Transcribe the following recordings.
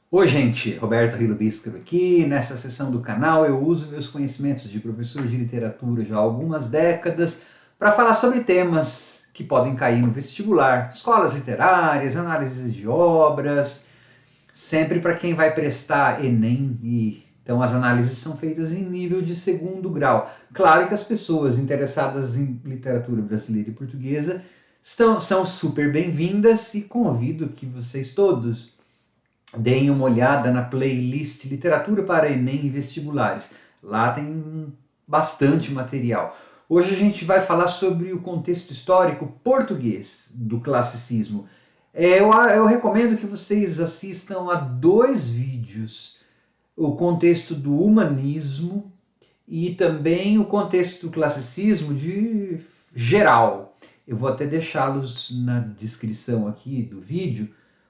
Oi, gente, Roberto Rilo Bíscaro aqui. Nessa sessão do canal eu uso meus conhecimentos de professor de literatura já há algumas décadas para falar sobre temas que podem cair no vestibular, escolas literárias, análises de obras, sempre para quem vai prestar Enem. Então as análises são feitas em nível de segundo grau. Claro que as pessoas interessadas em literatura brasileira e portuguesa são super bem-vindas e convido que vocês todos deem uma olhada na playlist Literatura para Enem e Vestibulares. Lá tem bastante material. Hoje a gente vai falar sobre o contexto histórico português do classicismo. Eu recomendo que vocês assistam a dois vídeos: o contexto do humanismo e também o contexto do classicismo de geral. Eu vou até deixá-los na descrição aqui do vídeo,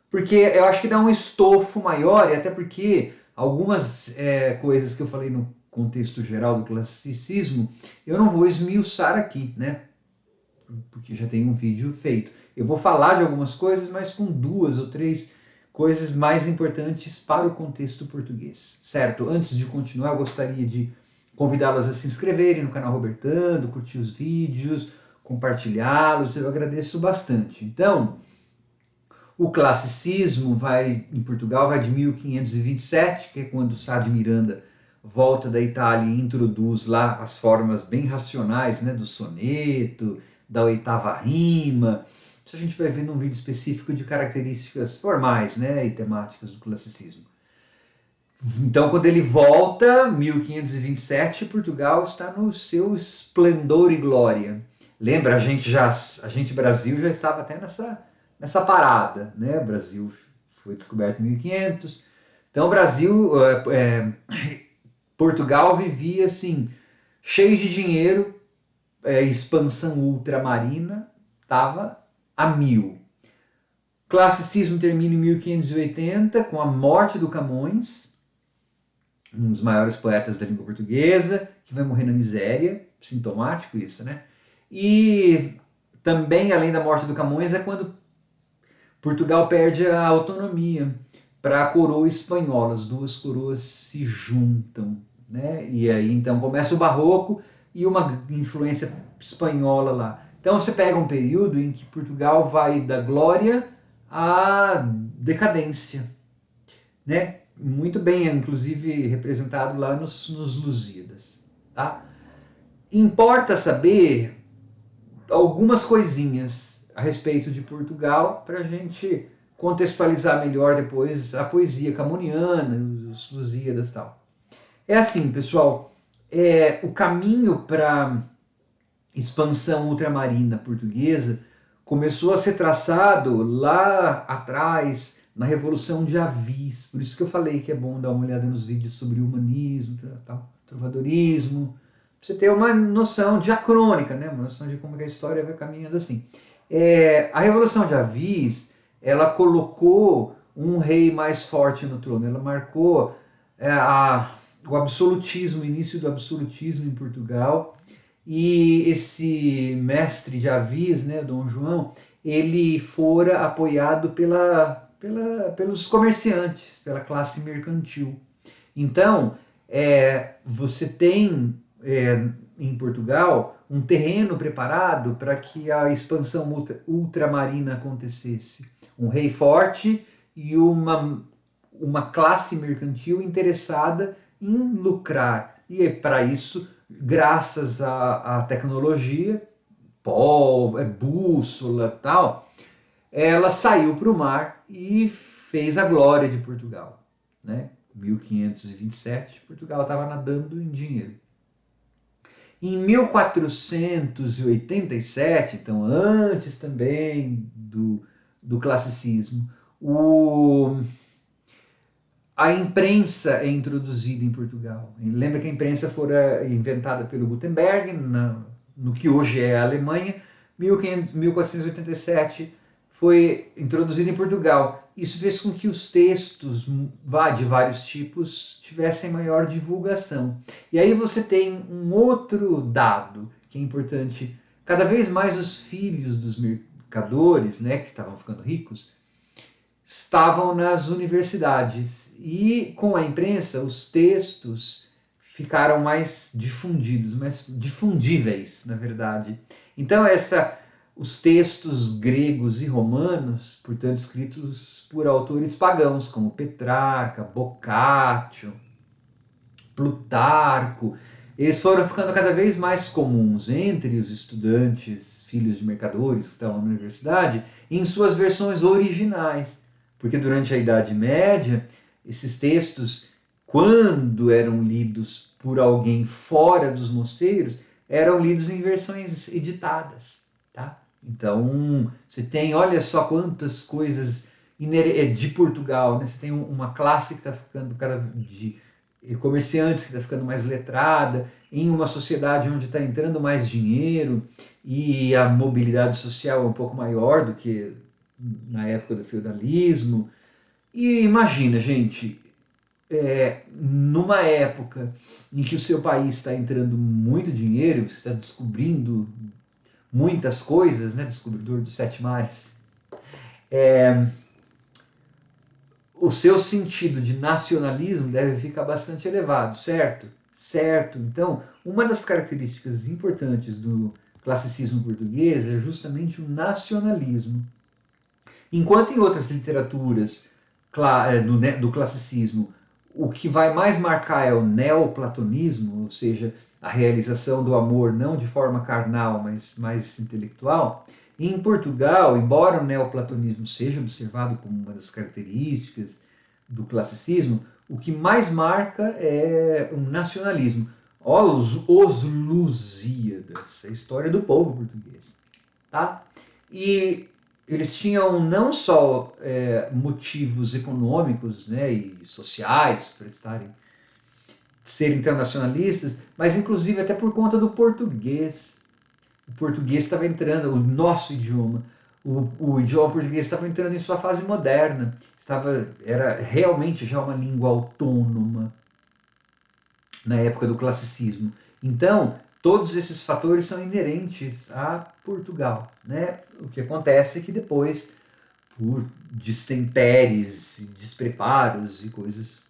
porque eu acho que dá um estofo maior, e até porque algumas coisas que eu falei no contexto geral do classicismo, eu não vou esmiuçar aqui, né? Porque já tem um vídeo feito. Eu vou falar de algumas coisas, mas com duas ou três coisas mais importantes para o contexto português, certo? Antes de continuar, eu gostaria de convidá-los a se inscreverem no canal Robertando, curtir os vídeos, compartilhá-los, eu agradeço bastante. Então, o classicismo em Portugal vai de 1527, que é quando Sá de Miranda volta da Itália e introduz lá as formas bem racionais, né, do soneto, da oitava rima. Isso a gente vai ver num vídeo específico de características formais, né, e temáticas do classicismo. Então, quando ele volta, 1527, Portugal está no seu esplendor e glória. Lembra, a gente Brasil já estava até nessa parada, né? O Brasil foi descoberto em 1500. Então, o Brasil, Portugal vivia assim, cheio de dinheiro, expansão ultramarina, estava a mil. Classicismo termina em 1580 com a morte do Camões, um dos maiores poetas da língua portuguesa, que vai morrer na miséria, sintomático isso, né? E também, além da morte do Camões, é quando Portugal perde a autonomia para a coroa espanhola, as duas coroas se juntam, né? E aí então começa o Barroco e uma influência espanhola lá. Então você pega um período em que Portugal vai da glória à decadência, né? Muito bem, inclusive representado lá nos Lusíadas, tá? Importa saber algumas coisinhas a respeito de Portugal para a gente contextualizar melhor depois a poesia camoniana, os Lusíadas e tal. É assim, pessoal, o caminho para expansão ultramarina portuguesa começou a ser traçado lá atrás, na Revolução de Avis. Por isso que eu falei que é bom dar uma olhada nos vídeos sobre humanismo, tal, trovadorismo, pra você ter uma noção diacrônica, né? Uma noção de como a história vai caminhando assim. A Revolução de Avis, ela colocou um rei mais forte no trono, ela marcou o absolutismo, o início do absolutismo em Portugal, e esse mestre de Avis, né, Dom João, ele fora apoiado pelos comerciantes, pela classe mercantil. Então, você tem em Portugal um terreno preparado para que a expansão ultramarina acontecesse. Um rei forte e uma classe mercantil interessada em lucrar. E para isso, graças à tecnologia, bússola tal, ela saiu para o mar e fez a glória de Portugal. Né? 1527, Portugal estava nadando em dinheiro. Em 1487, então antes também do classicismo, a imprensa é introduzida em Portugal. Lembra que a imprensa fora inventada pelo Gutenberg, no que hoje é a Alemanha. 1487 foi introduzida em Portugal. Isso fez com que os textos de vários tipos tivessem maior divulgação. E aí você tem um outro dado que é importante. Cada vez mais os filhos dos mercadores, né, que estavam ficando ricos, estavam nas universidades e com a imprensa os textos ficaram mais difundidos, mais difundíveis, na verdade. Então os textos gregos e romanos, portanto escritos por autores pagãos como Petrarca, Boccaccio, Plutarco, eles foram ficando cada vez mais comuns entre os estudantes, filhos de mercadores que estavam na universidade, em suas versões originais. Porque durante a Idade Média, esses textos, quando eram lidos por alguém fora dos mosteiros, eram lidos em versões editadas. Tá? Então, você tem, olha só quantas coisas de Portugal, né? Você tem uma classe que está ficando cada de comerciantes que está ficando mais letrada, em uma sociedade onde está entrando mais dinheiro e a mobilidade social é um pouco maior do que na época do feudalismo. E imagina, gente, numa época em que o seu país está entrando muito dinheiro, você está descobrindo muitas coisas, né? Descobridor dos sete mares. O seu sentido de nacionalismo deve ficar bastante elevado, certo? Certo. Então, uma das características importantes do classicismo português é justamente o nacionalismo. Enquanto em outras literaturas do classicismo, o que vai mais marcar é o neoplatonismo, ou seja, a realização do amor não de forma carnal, mas mais intelectual. Em Portugal, embora o neoplatonismo seja observado como uma das características do classicismo, o que mais marca é o nacionalismo. Ó, os Lusíadas, a história do povo português. Tá? E eles tinham não só motivos econômicos, né, e sociais para serem internacionalistas, mas inclusive até por conta do português. O português estava entrando, o nosso idioma, o idioma português estava entrando em sua fase moderna, era realmente já uma língua autônoma na época do classicismo. Então, todos esses fatores são inerentes a Portugal, né? O que acontece é que depois, por distemperes, despreparos e coisas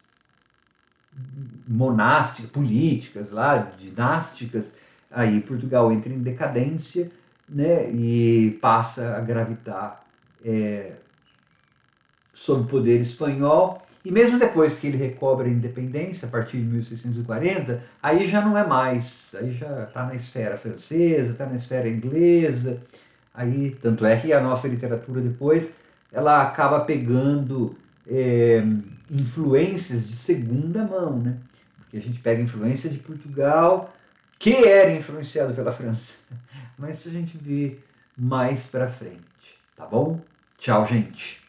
monásticas, políticas lá, dinásticas, aí Portugal entra em decadência, né? E passa a gravitar sob o poder espanhol. E mesmo depois que ele recobra a independência, a partir de 1640, aí já não é mais, aí já está na esfera francesa, está na esfera inglesa, aí tanto é que a nossa literatura depois ela acaba pegando influências de segunda mão, né? Porque a gente pega influência de Portugal, que era influenciado pela França. Mas isso a gente vê mais para frente, tá bom? Tchau, gente.